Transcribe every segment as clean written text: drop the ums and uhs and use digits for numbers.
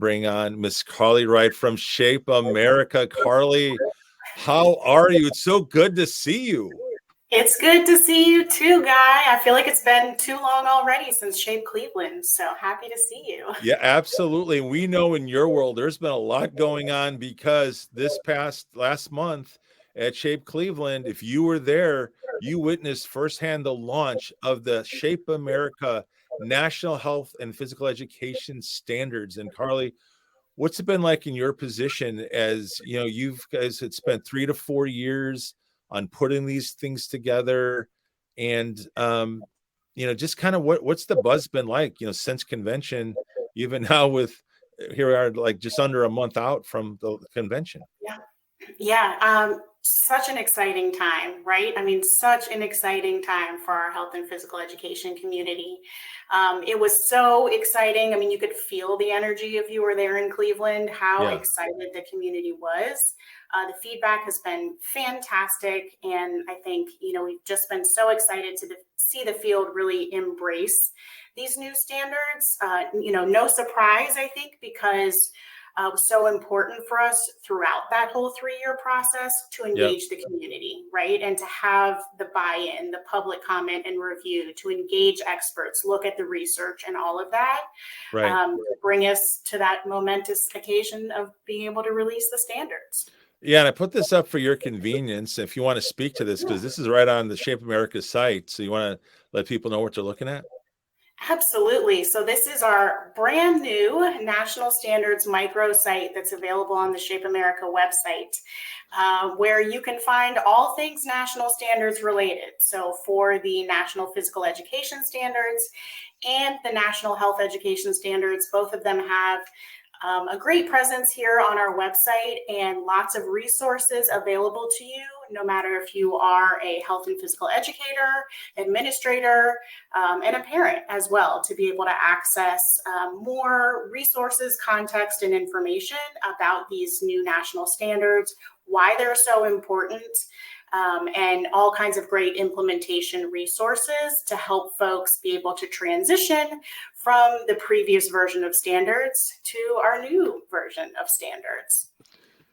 bring on Miss Carly Wright from Shape America. Carly, how are you? It's so good to see you. It's good to see you too, Guy. I feel like it's been too long already since Shape Cleveland, so happy to see you. Yeah, absolutely. We know in your world there's been a lot going on because this past last month at Shape Cleveland, if you were there, you witnessed firsthand the launch of the Shape America National Health and Physical Education Standards. And Carly, what's it been like in your position as you guys had spent 3 to 4 years on putting these things together, and just kind of what's the buzz been like since convention, even now with here we are like just under a month out from the convention. Yeah. Such an exciting time, right? I mean, such an exciting time for our health and physical education community. It was so exciting. I mean, you could feel the energy if you were there in Cleveland, how excited the community was. The feedback has been fantastic. And I think, we've just been so excited to see the field really embrace these new standards. No surprise, I think, because so important for us throughout that whole 3-year process to engage the community, right? And to have the buy-in, the public comment and review, to engage experts, look at the research and all of that, bring us to that momentous occasion of being able to release the standards. Yeah, and I put this up for your convenience if you want to speak to this, because this is right on the Shape America site. So you want to let people know what they're looking at? Absolutely. So this is our brand new National Standards microsite that's available on the Shape America website, where you can find all things national standards related. So for the National Physical Education Standards and the National Health Education Standards, both of them have a great presence here on our website and lots of resources available to you, no matter if you are a health and physical educator, administrator, and a parent as well, to be able to access more resources, context, and information about these new national standards, why they're so important, and all kinds of great implementation resources to help folks be able to transition from the previous version of standards to our new version of standards.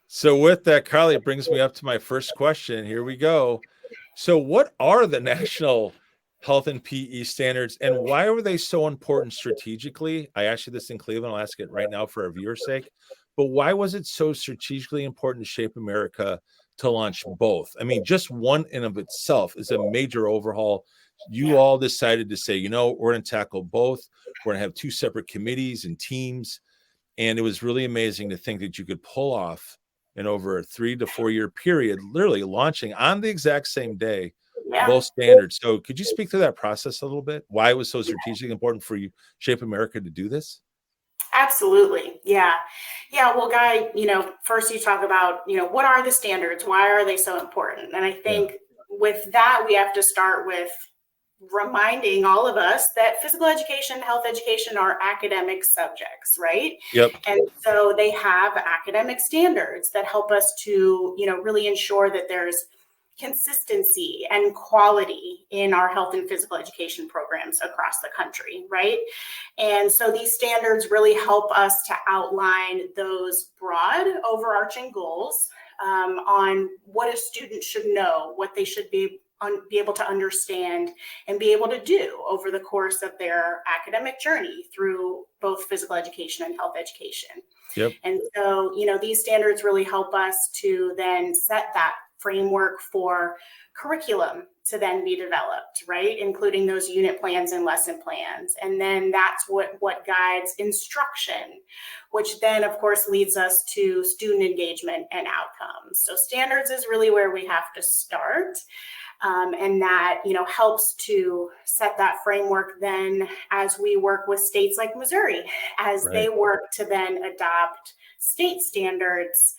So with that, Carly, it brings me up to my first question. Here we go. So what are the national health and PE standards, and why were they so important strategically? I asked you this in Cleveland. I'll ask it right now for our viewers' sake. But why was it so strategically important to Shape America to launch both? I mean, just one in of itself is a major overhaul. You all decided to say, we're going to tackle both. We're going to have 2 separate committees and teams. And it was really amazing to think that you could pull off in over a 3 to 4 year period, literally launching on the exact same day, both standards. So could you speak to that process a little bit? Why it was so strategically important for you, Shape America, to do this? Absolutely. Yeah. Well, Guy, first you talk about, what are the standards? Why are they so important? And I think with that, we have to start with reminding all of us that physical education, health education are academic subjects, right? Yep. And so they have academic standards that help us to, really ensure that there's consistency and quality in our health and physical education programs across the country, right? And so these standards really help us to outline those broad overarching goals on what a student should know, what they should be able to understand and be able to do over the course of their academic journey through both physical education and health education. Yep. And so, these standards really help us to then set that framework for curriculum to then be developed, right? Including those unit plans and lesson plans. And then that's what guides instruction, which then of course leads us to student engagement and outcomes. So standards is really where we have to start. And that, helps to set that framework then as we work with states like Missouri, as they work to then adopt state standards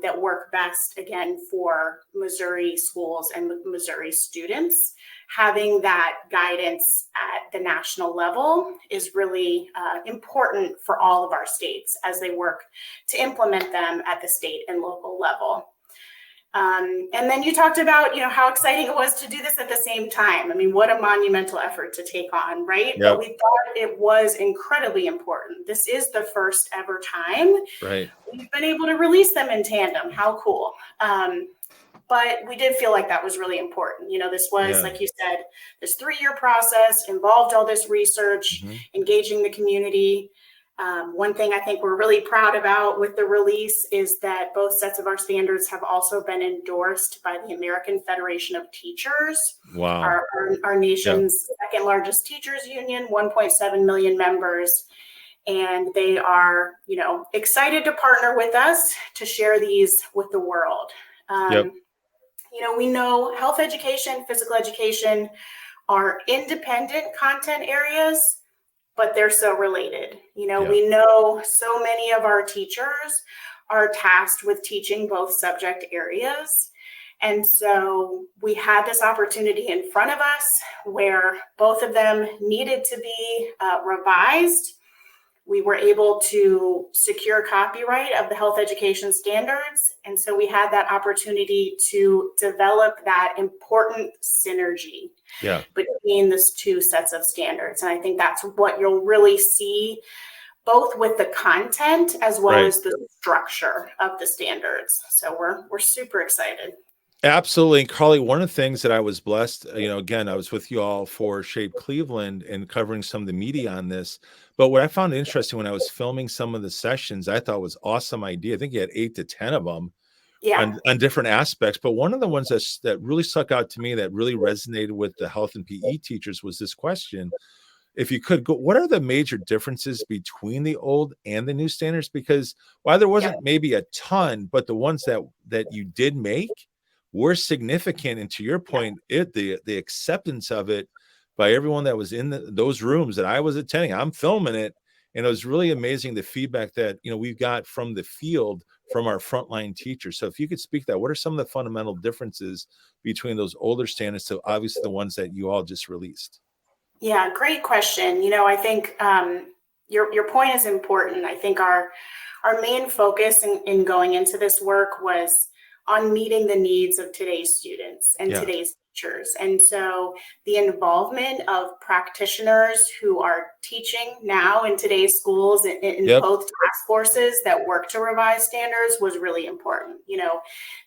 that work best, again, for Missouri schools and Missouri students. Having that guidance at the national level is really important for all of our states as they work to implement them at the state and local level. And then you talked about, how exciting it was to do this at the same time. I mean, what a monumental effort to take on, right? Yep. But we thought it was incredibly important. This is the first ever time Right. we've been able to release them in tandem. How cool. But we did feel like that was really important. This was, like you said, this 3-year process involved all this research, engaging the community. One thing I think we're really proud about with the release is that both sets of our standards have also been endorsed by the American Federation of Teachers. Wow. Our nation's second largest teachers union, 1.7 million members. And they are, excited to partner with us to share these with the world. We know health education, physical education are independent content areas, but they're so related. We know so many of our teachers are tasked with teaching both subject areas. And so we had this opportunity in front of us where both of them needed to be revised. We were able to secure copyright of the health education standards. And so we had that opportunity to develop that important synergy between these two sets of standards. And I think that's what you'll really see both with the content as well as the structure of the standards. So we're super excited. Absolutely. And Carly, one of the things that I was blessed, again, I was with you all for Shape Cleveland and covering some of the media on this. But what I found interesting when I was filming some of the sessions, I thought was awesome idea. I think you had 8 to 10 of them on different aspects. But one of the ones that really stuck out to me that really resonated with the health and PE teachers was this question. If you could go, what are the major differences between the old and the new standards? Because while there wasn't maybe a ton, but the ones that you did make were significant. And to your point, the acceptance of it by everyone that was in those rooms that I was attending, I'm filming it. And it was really amazing the feedback that, we've got from the field, from our frontline teachers. So if you could speak to that, what are some of the fundamental differences between those older standards to obviously the ones that you all just released? Yeah, great question. I think your point is important. I think our main focus in going into this work was on meeting the needs of today's students and today's teachers. And so the involvement of practitioners who are teaching now in today's schools in both task forces that work to revise standards was really important.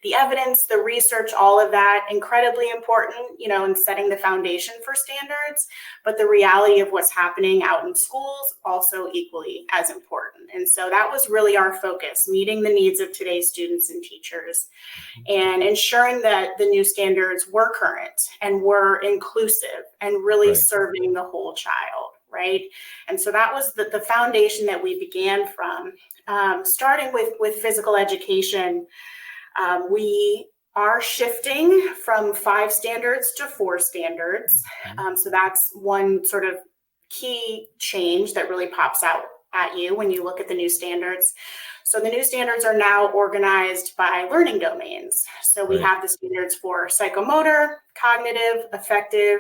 The evidence, the research, all of that, incredibly important, in setting the foundation for standards. But the reality of what's happening out in schools also equally as important. And so that was really our focus, meeting the needs of today's students and teachers and ensuring that the new standards were current and were inclusive and really serving the whole child, right? And so that was the foundation that we began from. Starting with physical education, we are shifting from 5 standards to 4 standards. So that's one sort of key change that really pops out at you when you look at the new standards. So the new standards are now organized by learning domains. So we have the standards for psychomotor, cognitive, affective,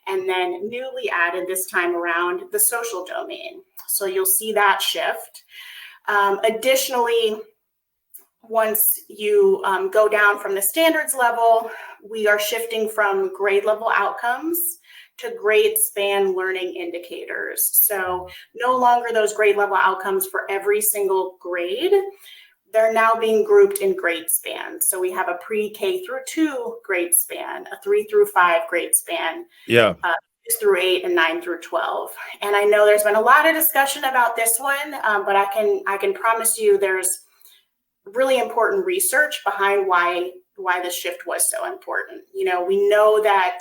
and then newly added this time around, the social domain. So you'll see that shift. Additionally, once you go down from the standards level, we are shifting from grade level outcomes to grade span learning indicators. So no longer those grade level outcomes for every single grade. They're now being grouped in grade span. So we have a pre-K through 2 grade span, a 3 through 5 grade span, 6 through 8, and 9 through 12. And I know there's been a lot of discussion about this one, but I can promise you there's really important research behind why this shift was so important. We know that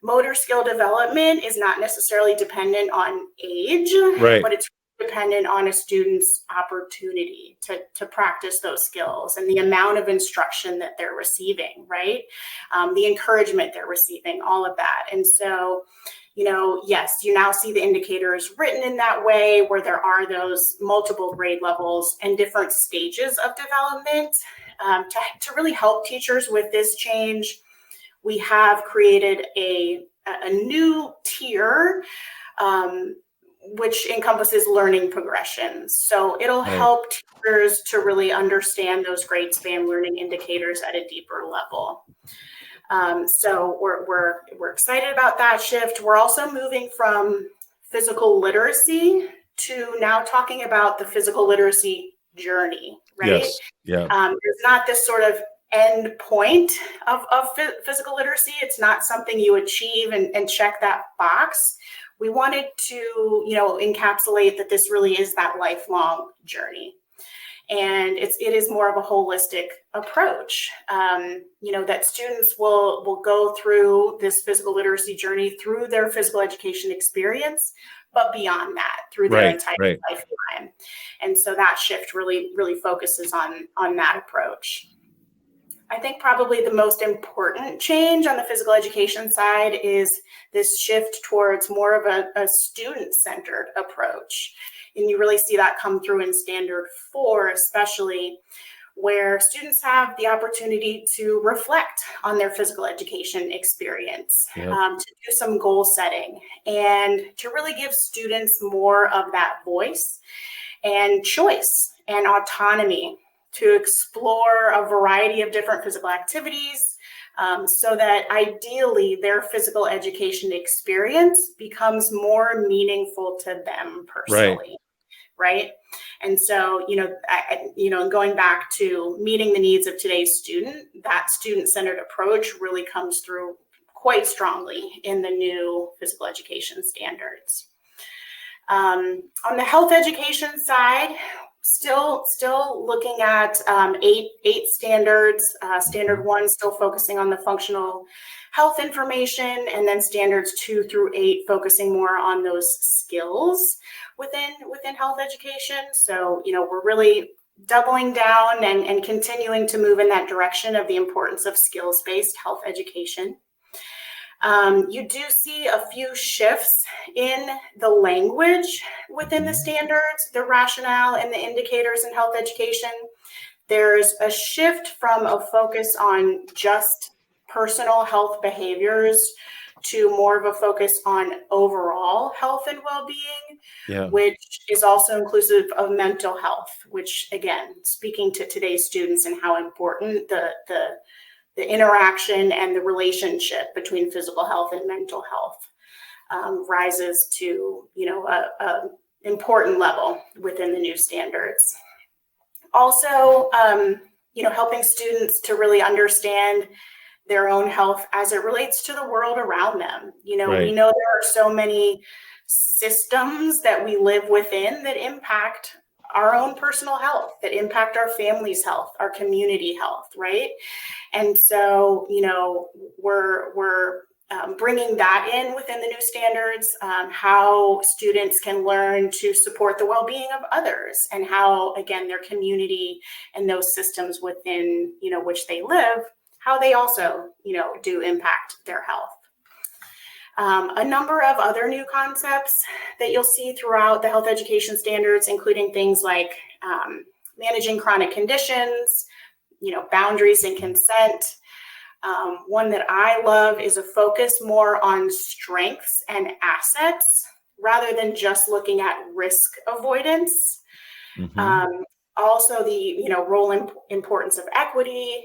motor skill development is not necessarily dependent on age, but it's dependent on a student's opportunity to practice those skills and the amount of instruction that they're receiving, right? The encouragement they're receiving, all of that. And so, yes, you now see the indicators written in that way where there are those multiple grade levels and different stages of development. To really help teachers with this change, we have created a new tier which encompasses learning progressions. So it'll Right. help teachers to really understand those grade span learning indicators at a deeper level. So we're excited about that shift. We're also moving from physical literacy to now talking about the physical literacy journey, right? Yes. Yeah. There's not this sort of end point of physical literacy. It's not something you achieve and check that box. We wanted to, encapsulate that this really is that lifelong journey. And it is more of a holistic approach, that students will go through this physical literacy journey through their physical education experience, but beyond that, through their entire lifetime. And so that shift really, really focuses on that approach. I think probably the most important change on the physical education side is this shift towards more of a student-centered approach. And you really see that come through in Standard 4, especially, where students have the opportunity to reflect on their physical education experience, to do some goal setting, and to really give students more of that voice and choice and autonomy to explore a variety of different physical activities, so that ideally their physical education experience becomes more meaningful to them personally. Right. And so, going back to meeting the needs of today's student, that student-centered approach really comes through quite strongly in the new physical education standards. On the health education side, still looking at eight standards. Standard 1 still focusing on the functional health information, and then standards 2 through 8 focusing more on those skills within health education. So, we're really doubling down and continuing to move in that direction of the importance of skills-based health education. You do see a few shifts in the language within the standards, the rationale, and the indicators in health education. There's a shift from a focus on just personal health behaviors to more of a focus on overall health and well-being, which is also inclusive of mental health, which, again, speaking to today's students and how important the interaction and the relationship between physical health and mental health rises to, a important level within the new standards. Also, helping students to really understand their own health as it relates to the world around them. We know there are so many systems that we live within that impact our own personal health, that impact our family's health, our community health, right? And so, we're bringing that in within the new standards, how students can learn to support the well-being of others, and how, again, their community and those systems within, which they live, how they also, do impact their health. A number of other new concepts that you'll see throughout the health education standards, including things like managing chronic conditions, boundaries and consent. One that I love is a focus more on strengths and assets rather than just looking at risk avoidance. Also the role and importance of equity,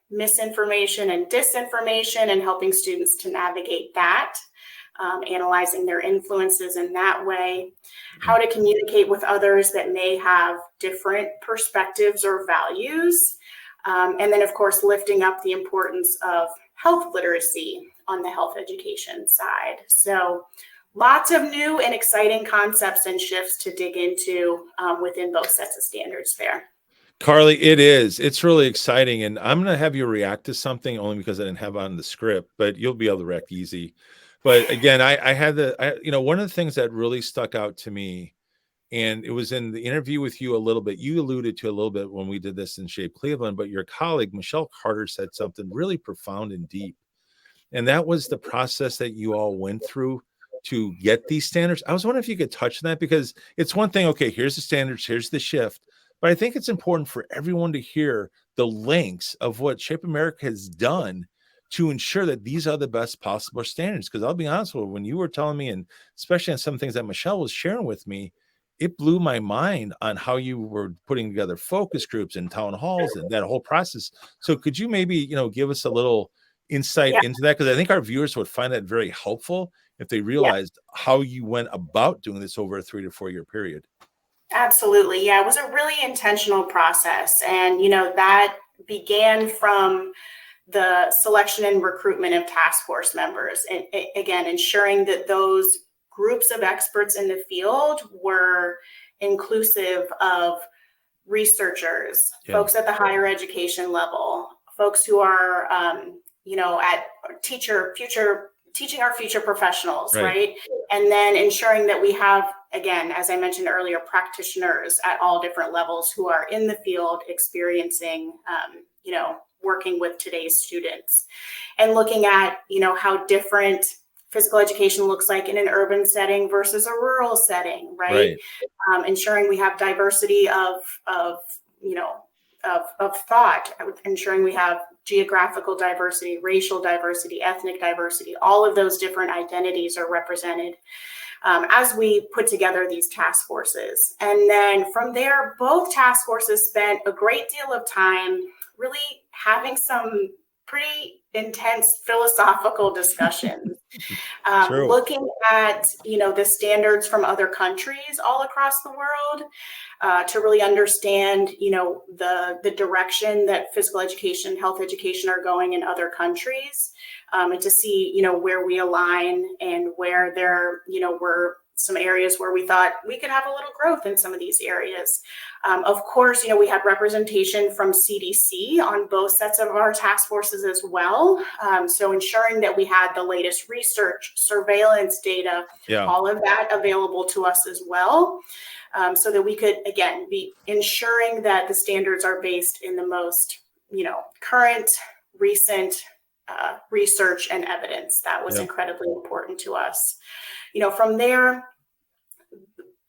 misinformation and disinformation, and helping students to navigate that, analyzing their influences in that way, how to communicate with others that may have different perspectives or values, and then, of course, lifting up the importance of health literacy on the health education side. So lots of new and exciting concepts and shifts to dig into within both sets of standards there. Carly, it is. It's really exciting. And I'm going to have you react to something only because I didn't have it on the script, but you'll be able to react easy. But again, I had one of the things that really stuck out to me, and it was in the interview with you a little bit, you alluded to a little bit when we did this in Shape Cleveland, but your colleague, Michelle Carter, said something really profound and deep. And that was the process that you all went through to get these standards. I was wondering if you could touch on that, because it's one thing, okay, here's the standards, here's the shift. But I think it's important for everyone to hear the lengths of what Shape America has done to ensure that these are the best possible standards. Because I'll be honest with you, when you were telling me, and especially on some things that Michelle was sharing with me, it blew my mind on how you were putting together focus groups and town halls and that whole process. So could you maybe, give us a little insight into that? Because I think our viewers would find that very helpful if they realized how you went about doing this over a 3 to 4 year period. Absolutely. Yeah, it was a really intentional process. And, that began from the selection and recruitment of task force members. And again, ensuring that those groups of experts in the field were inclusive of researchers, folks at the higher education level, folks who are, at teaching our future professionals, right? And then ensuring that we have, again, as I mentioned earlier, practitioners at all different levels who are in the field experiencing, working with today's students, and looking at, how different physical education looks like in an urban setting versus a rural setting, right? Ensuring we have diversity of thought, ensuring we have geographical diversity, racial diversity, ethnic diversity, all of those different identities are represented as we put together these task forces. And then from there, both task forces spent a great deal of time really having some pretty intense philosophical discussions, looking at, the standards from other countries all across the world, to really understand, the direction that physical education, health education are going in other countries, and to see, where we align and where there, were some areas where we thought we could have a little growth in some of these areas. Of course, we had representation from CDC on both sets of our task forces as well. So ensuring that we had the latest research, surveillance data, all of that available to us as well. So that we could, again, be ensuring that the standards are based in the most, current, recent research and evidence. That was incredibly important to us. From there,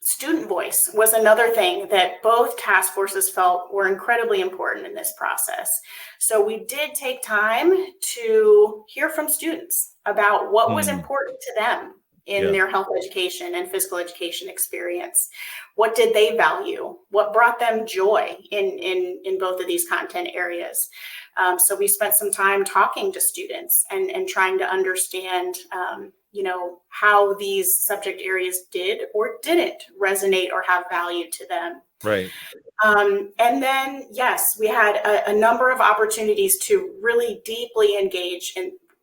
student voice was another thing that both task forces felt were incredibly important in this process. So we did take time to hear from students about what was important to them in their health education and physical education experience. What did they value? What brought them joy in both of these content areas? So we spent some time talking to students and trying to understand, how these subject areas did or didn't resonate or have value to them. Right. And then, yes, we had a number of opportunities to really deeply engage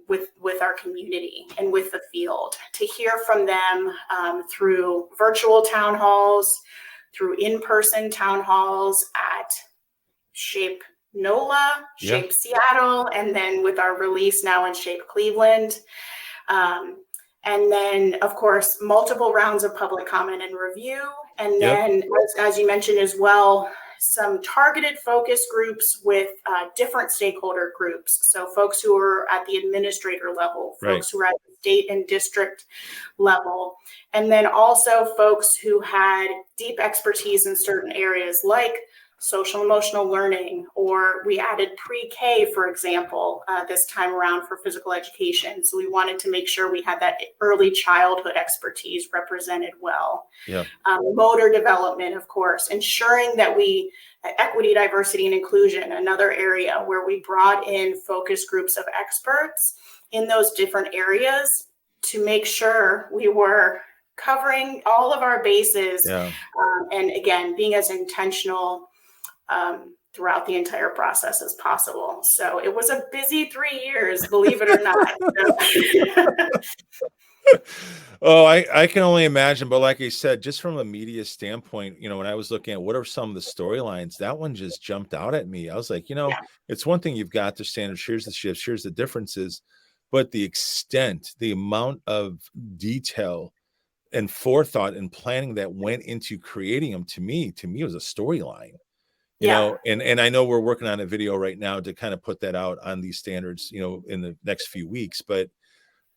with our community and with the field, to hear from them through virtual town halls, through in-person town halls at Shape NOLA, Shape Seattle, and then with our release now in Shape Cleveland. And then, of course, multiple rounds of public comment and review. And then, as you mentioned as well, some targeted focus groups with different stakeholder groups. So folks who are at the administrator level, folks who are at the state and district level, and then also folks who had deep expertise in certain areas like social emotional learning, or we added pre-K, for example, this time around for physical education. So we wanted to make sure we had that early childhood expertise represented well. Motor development, of course, ensuring that equity, diversity, and inclusion, another area where we brought in focus groups of experts in those different areas to make sure we were covering all of our bases. And again, being as intentional throughout the entire process as possible. So it was a busy 3 years, believe it or not. Oh, I can only imagine. But like I said, just from a media standpoint, when I was looking at what are some of the storylines, that one just jumped out at me. I was like, it's one thing you've got the standards, here's the shifts, here's the differences, but the extent, the amount of detail and forethought and planning that went into creating them, to me was a storyline. You know, and I know we're working on a video right now to kind of put that out on these standards, in the next few weeks. But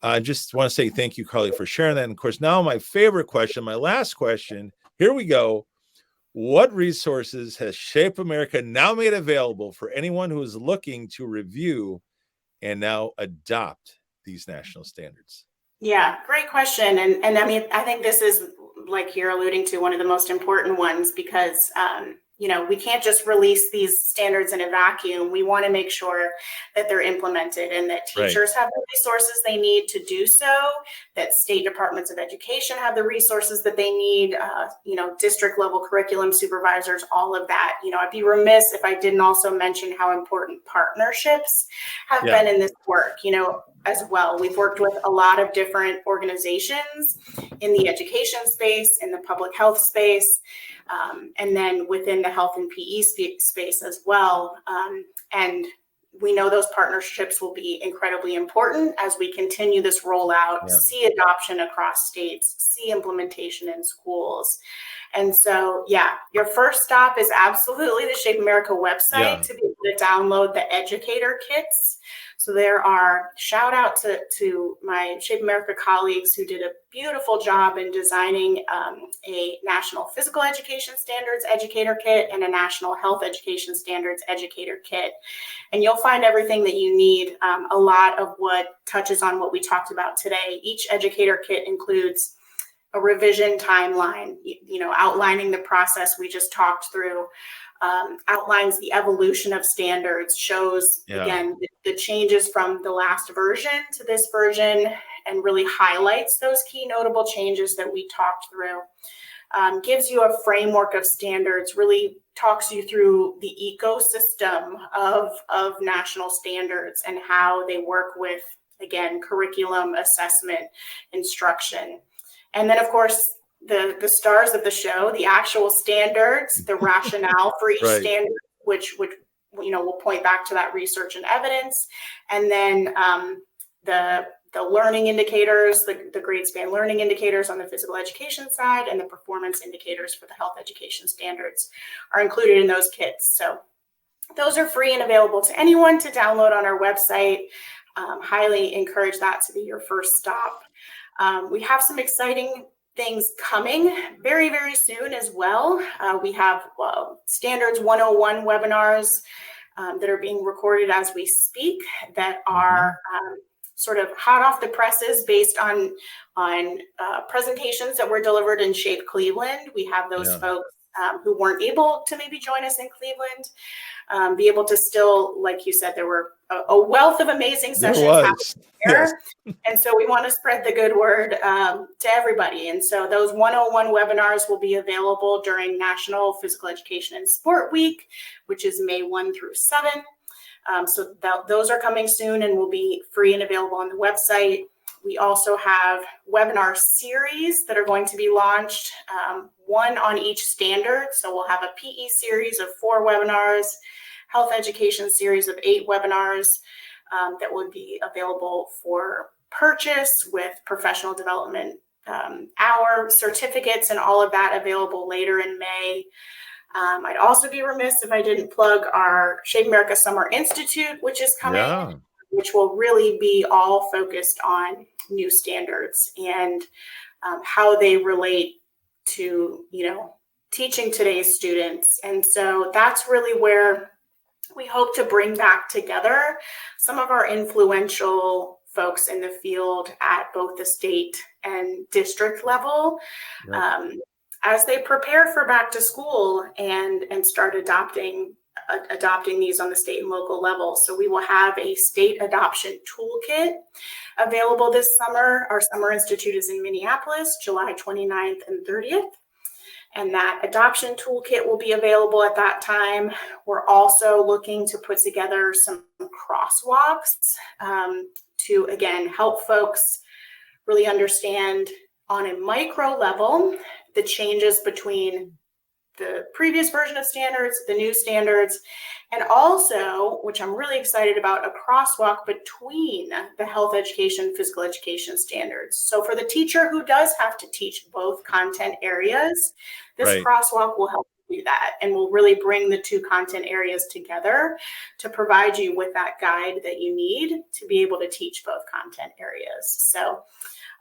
I just want to say thank you, Carly, for sharing that. And of course, now my favorite question, my last question, here we go. What resources has Shape America now made available for anyone who is looking to review and now adopt these national standards? Yeah, great question. And I mean, I think this is, like you're alluding to, one of the most important ones because, we can't just release these standards in a vacuum. We want to make sure that they're implemented and that teachers have the resources they need to do so, that state departments of education have the resources that they need, district level curriculum supervisors, all of that. I'd be remiss if I didn't also mention how important partnerships have been in this work, as well. We've worked with a lot of different organizations in the education space, in the public health space, and then within the health and PE space as well. And we know those partnerships will be incredibly important as we continue this rollout, see adoption across states, see implementation in schools. And so, your first stop is absolutely the Shape America website to be able to download the educator kits. So there are, shout out to my Shape America colleagues who did a beautiful job in designing a National Physical Education Standards Educator Kit and a National Health Education Standards Educator Kit. And you'll find everything that you need, a lot of what touches on what we talked about today. Each educator kit includes a revision timeline, outlining the process we just talked through, outlines the evolution of standards, shows, again, the changes from the last version to this version, and really highlights those key notable changes that we talked through. Gives you a framework of standards, really talks you through the ecosystem of national standards and how they work with, again, curriculum, assessment, instruction. And then, of course, the stars of the show, the actual standards, the rationale for each standard, which will point back to that research and evidence. And then the learning indicators, the grade span learning indicators on the physical education side, and the performance indicators for the health education standards are included in those kits. So those are free and available to anyone to download on our website. Highly encourage that to be your first stop. We have some exciting things coming very, very soon as well. We have Standards 101 webinars that are being recorded as we speak that are sort of hot off the presses based on presentations that were delivered in Shape Cleveland. We have those folks who weren't able to maybe join us in Cleveland, be able to still, like you said, there were a wealth of amazing sessions happening there. And so we want to spread the good word to everybody. And so those 101 webinars will be available during National Physical Education and Sport Week, which is May 1 through 7. So those are coming soon and will be free and available on the website. We also have webinar series that are going to be launched, one on each standard. So we'll have a PE series of 4 webinars, health education series of 8 webinars that would be available for purchase with professional development hour certificates and all of that available later in May. I'd also be remiss if I didn't plug our Shape America Summer Institute, which is coming, which will really be all focused on new standards and how they relate to, teaching today's students. And so that's really where we hope to bring back together some of our influential folks in the field at both the state and district level. As they prepare for back to school and start adopting these on the state and local level. So we will have a state adoption toolkit available this summer. Our Summer Institute is in Minneapolis, July 29th and 30th. And that adoption toolkit will be available at that time. We're also looking to put together some crosswalks to, again, help folks really understand on a micro level the changes between the previous version of standards, the new standards, and also, which I'm really excited about, a crosswalk between the health education, physical education standards. So for the teacher who does have to teach both content areas, this crosswalk will help do that and will really bring the 2 content areas together to provide you with that guide that you need to be able to teach both content areas. So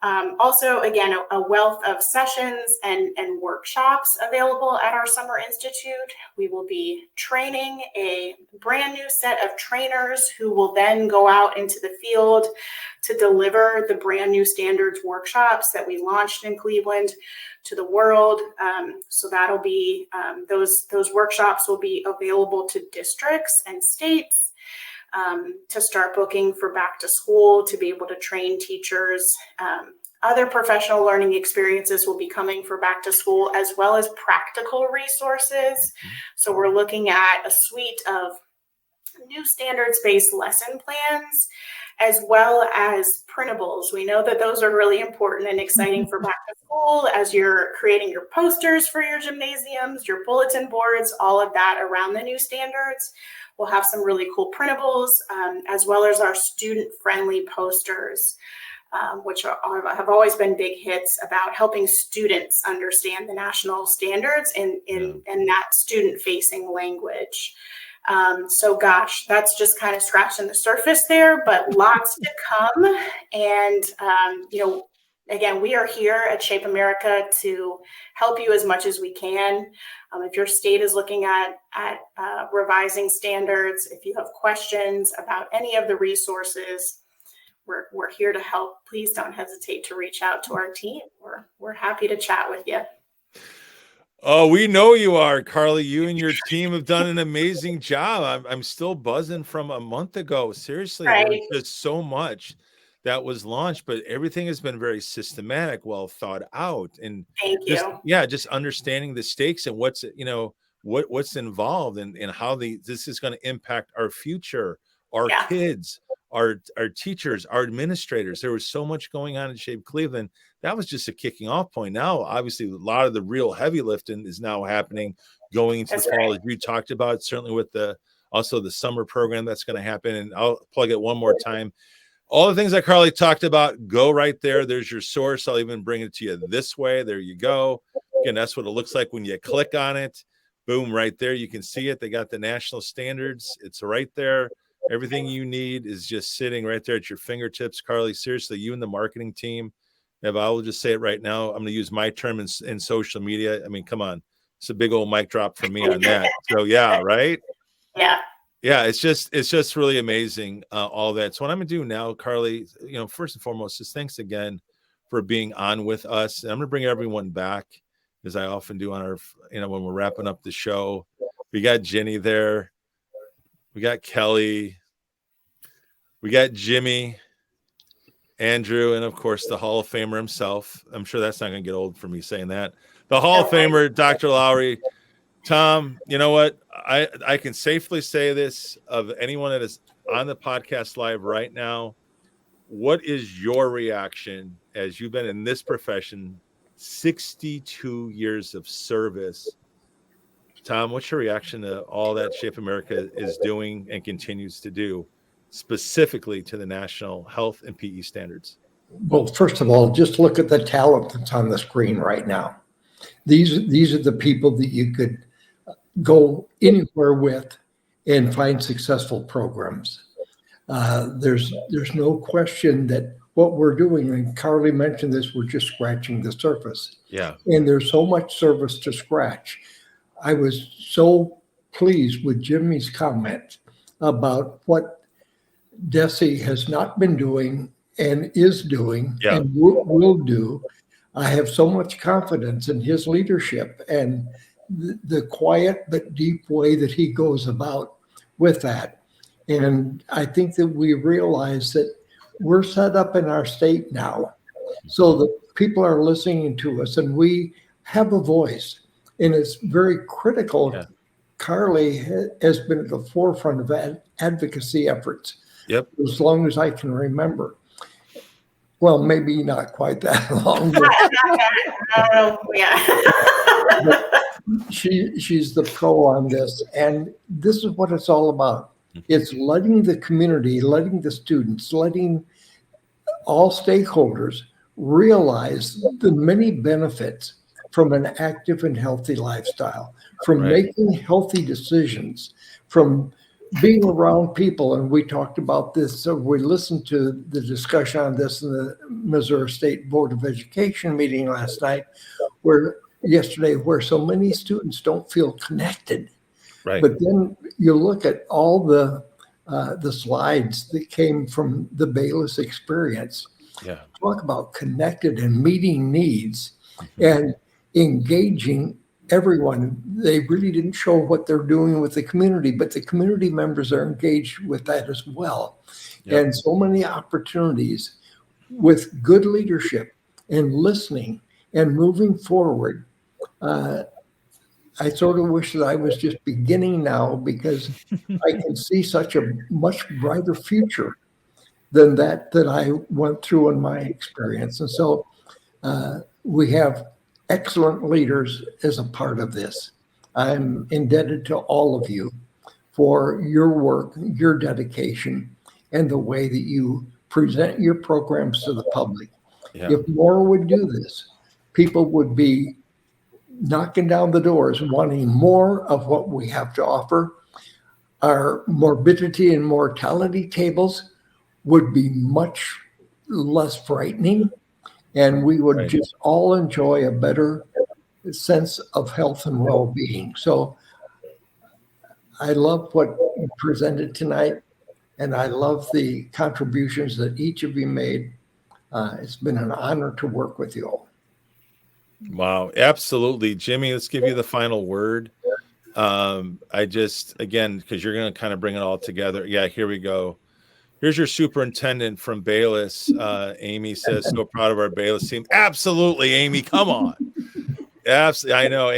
Also, again, a wealth of sessions and workshops available at our Summer Institute. We will be training a brand new set of trainers who will then go out into the field to deliver the brand new standards workshops that we launched in Cleveland to the world. So that'll be, those workshops will be available to districts and states to start booking for back to school, to be able to train teachers. Other professional learning experiences will be coming for back to school, as well as practical resources. So we're looking at a suite of new standards-based lesson plans, as well as printables. We know that those are really important and exciting for back to school as you're creating your posters for your gymnasiums, your bulletin boards, all of that around the new standards. We'll have some really cool printables, as well as our student-friendly posters, which have always been big hits about helping students understand the national standards in that student-facing language. So gosh, that's just kind of scratching the surface there, but lots to come. And, again, we are here at Shape America to help you as much as we can. If your state is looking at revising standards, if you have questions about any of the resources, we're here to help. Please don't hesitate to reach out to our team. We're happy to chat with you. Oh, we know you are, Carly. You and your team have done an amazing job. I'm still buzzing from a month ago. Seriously, Right. There was just so much that was launched, but everything has been very systematic, well thought out, and Thank you. just understanding the stakes and what's involved and how this is going to impact our future, our kids, our teachers, our administrators. There was so much going on in Shape Cleveland. That was just a kicking off point. Now, obviously, a lot of the real heavy lifting is now happening going into the fall, as you talked about, certainly with also the summer program that's going to happen. And I'll plug it one more time. All the things that Carly talked about, go right there. There's your source. I'll even bring it to you this way. There you go. Again, that's what it looks like when you click on it. Boom, right there. You can see it. They got the national standards. It's right there. Everything you need is just sitting right there at your fingertips. Carly, seriously, you and the marketing team, I will just say it right now. I'm going to use my term in social media. I mean, come on. It's a big old mic drop for me on that. So, yeah, right? Yeah. Yeah, it's just really amazing, all that. So what I'm going to do now, Carly, first and foremost, is thanks again for being on with us. And I'm going to bring everyone back, as I often do on our, when we're wrapping up the show. We got Jenny there. We got Kelly. We got Jimmy, Andrew, and of course the Hall of Famer himself. I'm sure that's not going to get old for me saying that. The Hall of Famer, Dr. Lowry. Tom, you know what? I can safely say this of anyone that is on the podcast live right now. What is your reaction as you've been in this profession, 62 years of service? Tom, what's your reaction to all that Shape America is doing and continues to do, specifically to the national health and PE standards? Well, first of all, just look at the talent that's on the screen right now. These are the people that you could go anywhere with and find successful programs. There's no question that what we're doing, and Carly mentioned this, we're just scratching the surface. Yeah. And there's so much surface to scratch. I was so pleased with Jimmy's comment about what DESE has not been doing and is doing and will do. I have so much confidence in his leadership and the quiet but deep way that he goes about with that. And I think that we realize that we're set up in our state now so that people are listening to us and we have a voice. And it's very critical. Yeah. Carly has been at the forefront of advocacy efforts as long as I can remember. Well, maybe not quite that long. But she's the pro on this. And this is what it's all about. It's letting the community, letting the students, letting all stakeholders realize the many benefits from an active and healthy lifestyle, from making healthy decisions, from being around people, and we talked about this, so we listened to the discussion on this in the Missouri State Board of Education meeting last night, where so many students don't feel connected. Right. But then you look at all the slides that came from the Bayless experience. Yeah. Talk about connected and meeting needs Mm-hmm. and engaging everyone. They really didn't show what they're doing with the community, but the community members are engaged with that as well. Yep. And so many opportunities with good leadership and listening and moving forward. I sort of wish that I was just beginning now, because I can see such a much brighter future than that I went through in my experience. And so we have excellent leaders as a part of this. I'm indebted to all of you for your work, your dedication, and the way that you present your programs to the public. Yeah. If more would do this, people would be knocking down the doors, wanting more of what we have to offer. Our morbidity and mortality tables would be much less frightening, and we would Right. just all enjoy a better sense of health and well-being. So I love what you presented tonight, and I love the contributions that each of you made. It's been an honor to work with you all. Wow, absolutely. Jimmy, let's give you the final word. I just, again, because you're going to kind of bring it all together. Yeah, here we go. Here's your superintendent from Bayless. Amy says, so proud of our Bayless team. Absolutely, Amy, come on. Absolutely. I know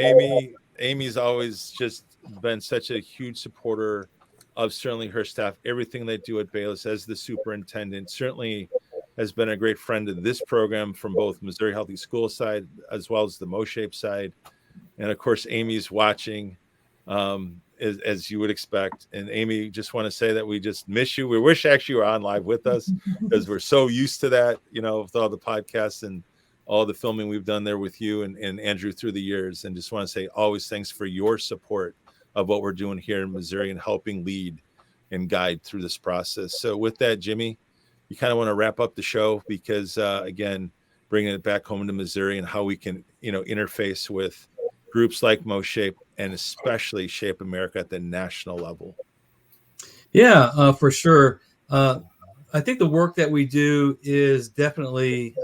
Amy's always just been such a huge supporter of certainly her staff, everything they do at Bayless as the superintendent. Certainly has been a great friend of this program from both Missouri Healthy School side as well as the MoShape side. And of course, Amy's watching, as you would expect. And Amy, just want to say that we just miss you. We wish actually you were on live with us, because we're so used to that, with all the podcasts and all the filming we've done there with you and Andrew through the years. And just want to say always thanks for your support of what we're doing here in Missouri and helping lead and guide through this process. So with that, Jimmy, you kind of want to wrap up the show, because again, bringing it back home to Missouri and how we can, interface with groups like MoShape and especially Shape America at the national level. Yeah, for sure. I think the work that we do is definitely,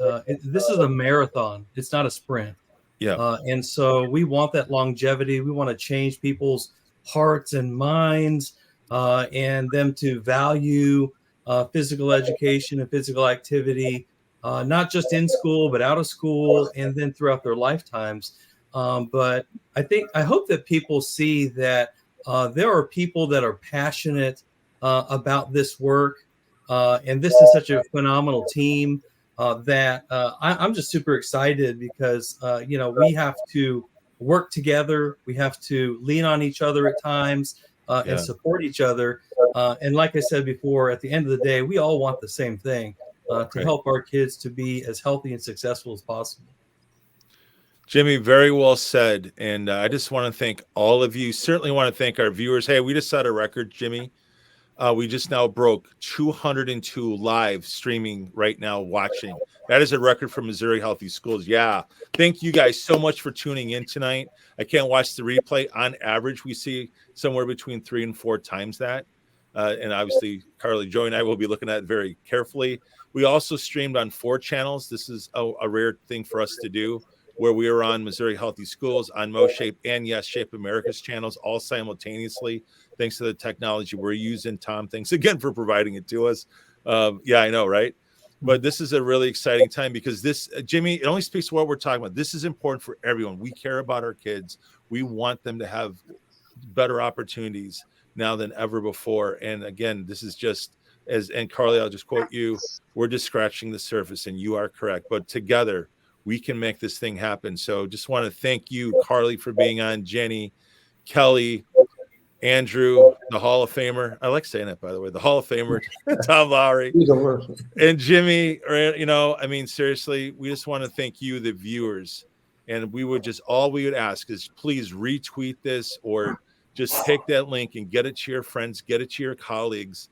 this is a marathon. It's not a sprint. Yeah. And so we want that longevity. We want to change people's hearts and minds, and them to value physical education and physical activity, not just in school, but out of school and then throughout their lifetimes. But I hope that people see that there are people that are passionate about this work. And this is such a phenomenal team that I'm just super excited, because, we have to work together. We have to lean on each other at times and support each other. And like I said before, at the end of the day, we all want the same thing, to help our kids to be as healthy and successful as possible. Jimmy, very well said. And I just want to thank all of you. Certainly want to thank our viewers. Hey, we just set a record, Jimmy. We just now broke 202 live streaming right now watching. That is a record for Missouri Healthy Schools. Yeah. Thank you guys so much for tuning in tonight. I can't watch the replay. On average, we see somewhere between 3 and 4 times that. And obviously, Carly, Joy, and I will be looking at it very carefully. We also streamed on 4 channels. This is a rare thing for us to do, where we are on Missouri Healthy Schools, on MoShape, and yes, Shape America's channels, all simultaneously, thanks to the technology we're using. Tom, thanks again for providing it to us. Yeah, I know, right? But this is a really exciting time, because this, Jimmy, it only speaks to what we're talking about. This is important for everyone. We care about our kids. We want them to have better opportunities now than ever before. And again, this is just, and Carly, I'll just quote you, we're just scratching the surface, and you are correct. But together, we can make this thing happen. So just want to thank you, Carly, for being on, Jenny, Kelly, Andrew, the Hall of Famer. I like saying that, by the way, the Hall of Famer, Tom Lowry, and Jimmy. Seriously, we just want to thank you, the viewers. And all we would ask is please retweet this or just take that link and get it to your friends, get it to your colleagues,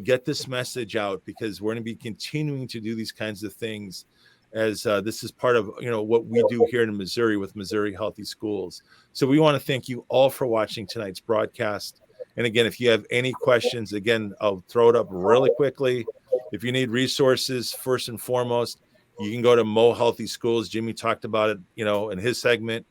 get this message out, because we're going to be continuing to do these kinds of things as this is part of, what we do here in Missouri with Missouri Healthy Schools. So we want to thank you all for watching tonight's broadcast. And again, if you have any questions, again, I'll throw it up really quickly. If you need resources, first and foremost, you can go to Mo Healthy Schools. Jimmy talked about it, in his segment.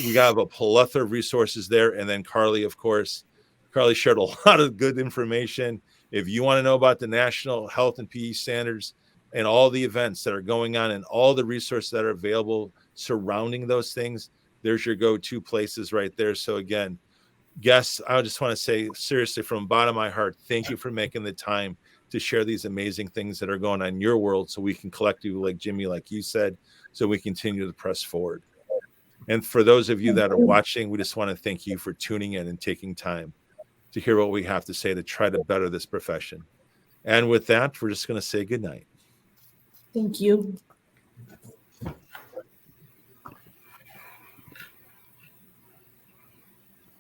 We have a plethora of resources there. And then Carly, of course, Carly shared a lot of good information. If you want to know about the national health and PE standards and all the events that are going on and all the resources that are available surrounding those things, there's your go-to places right there. So again, guests, I just want to say seriously from the bottom of my heart, thank you for making the time to share these amazing things that are going on in your world so we can collectively, like Jimmy, like you said, so we continue to press forward. And for those of you that are watching, we just want to thank you for tuning in and taking time to hear what we have to say to try to better this profession. And with that, we're just going to say good night. Thank you.